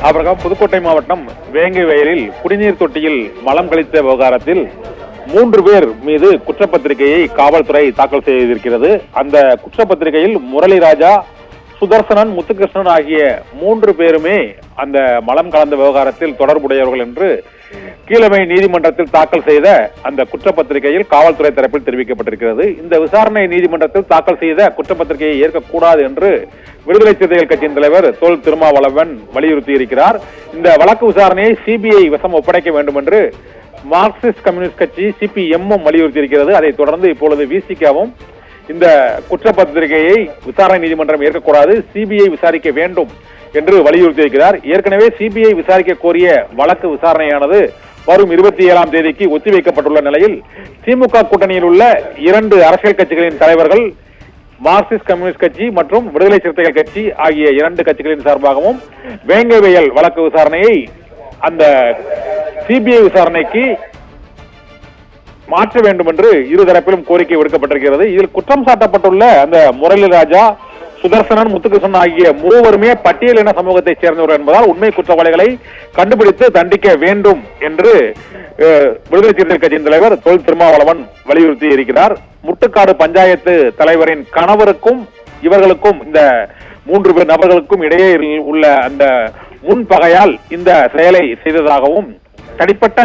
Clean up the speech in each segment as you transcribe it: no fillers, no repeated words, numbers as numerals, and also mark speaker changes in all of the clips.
Speaker 1: அப்புறம் புதுக்கோட்டை மாவட்டம் வேங்கை வயலில் குடிநீர் தொட்டியில் மலம் கழித்த விவகாரத்தில் 3 பேர் மீது குற்றப்பத்திரிகையை காவல்துறை தாக்கல் செய்திருக்கிறது. அந்த குற்றப்பத்திரிகையில் முரளிராஜா, சுதர்சனன், முத்துகிருஷ்ணன் ஆகிய 3 பேருமே அந்த மலம் கலந்த விவகாரத்தில் தொடர்புடையவர்கள் என்று கீழமை நீதிமன்றத்தில் தாக்கல் செய்த அந்த குற்றப்பத்திரிகையில் காவல்துறை தரப்பில் தெரிவிக்கப்பட்டிருக்கிறது. இந்த விசாரணை நீதிமன்றத்தில் தாக்கல் செய்த குற்றப்பத்திரிகையை ஏற்கக்கூடாது என்று விடுதலை சிறுத்தைகள் கட்சியின் தலைவர் தொல் திருமாவளவன் வலியுறுத்தி இருக்கிறார். இந்த வழக்கு விசாரணையை சிபிஐ வசம் ஒப்படைக்க வேண்டும் என்று மார்க்சிஸ்ட் கம்யூனிஸ்ட் கட்சி சிபிஎம்மும் வலியுறுத்தி இருக்கிறது. அதைத் தொடர்ந்து இப்பொழுது விசிகாவும் இந்த குற்றப்பத்திரிகையை விசாரணை நீதிமன்றம் ஏற்கக்கூடாது, சிபிஐ விசாரிக்க வேண்டும் என்று வலியுறுத்தி இருக்கிறார். ஏற்கனவே சிபிஐ விசாரிக்க கோரிய வழக்கு விசாரணையானது வரும் 27ஆம் தேதிக்கு ஒத்திவைக்கப்பட்டுள்ள நிலையில் திமுக கூட்டணியில் உள்ள 2 அரசியல் கட்சிகளின் தலைவர்கள் மார்க்சிஸ்ட் கம்யூனிஸ்ட் கட்சி மற்றும் விடுதலை சிறுத்தைகள் கட்சி ஆகிய 2 கட்சிகளின் சார்பாகவும் வேங்கை வயல் வழக்கு விசாரணையை அந்த சிபிஐ விசாரணைக்கு மாற்ற வேண்டும் என்று இருதரப்பிலும் கோரிக்கை விடுக்கப்பட்டிருக்கிறது. இதில் குற்றம் சாட்டப்பட்டுள்ள அந்த முரளிராஜா, சுதர்சனன், முத்துகிருஷ்ணன் ஆகிய 3வருமே பட்டியலின சமூகத்தைச் சேர்ந்தவர் என்பதால் உண்மை குற்றவாளிகளை கண்டுபிடித்து தண்டிக்க வேண்டும் என்று விடுதலை சிறுத்தைகள் கட்சியின் தலைவர் தொல் திருமாவளவன் வலியுறுத்தி இருக்கிறார். முட்டுக்காடு பஞ்சாயத்து தலைவரின் கணவருக்கும் இவர்களுக்கும் இந்த 3 பேர் நபர்களுக்கும் இடையே உள்ள அந்த முன்பகையால் இந்த செயலை செய்ததாகவும் தனிப்பட்ட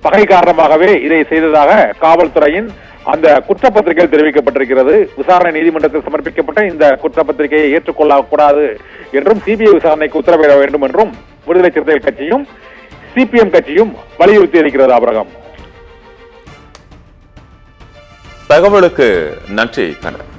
Speaker 1: பகை காரணமாகவே இதை செய்ததாக காவல்துறையின் அந்த குற்றப்பத்திரிகையில் தெரிவிக்கப்பட்டிருக்கிறது. விசாரணை நீதிமன்றத்தில் சமர்ப்பிக்கப்பட்ட இந்த குற்றப்பத்திரிகையை ஏற்றுக்கொள்ளக்கூடாது என்றும் சிபிஐ விசாரணைக்கு உத்தரவிட வேண்டும் என்றும் விடுதலை சிறுத்தைகள் கட்சியும் சிபிஎம் கட்சியும் வலியுறுத்தி இருக்கிறது. ஆபிரகாம்,
Speaker 2: தகவலுக்கு நன்றி கண்ணன்.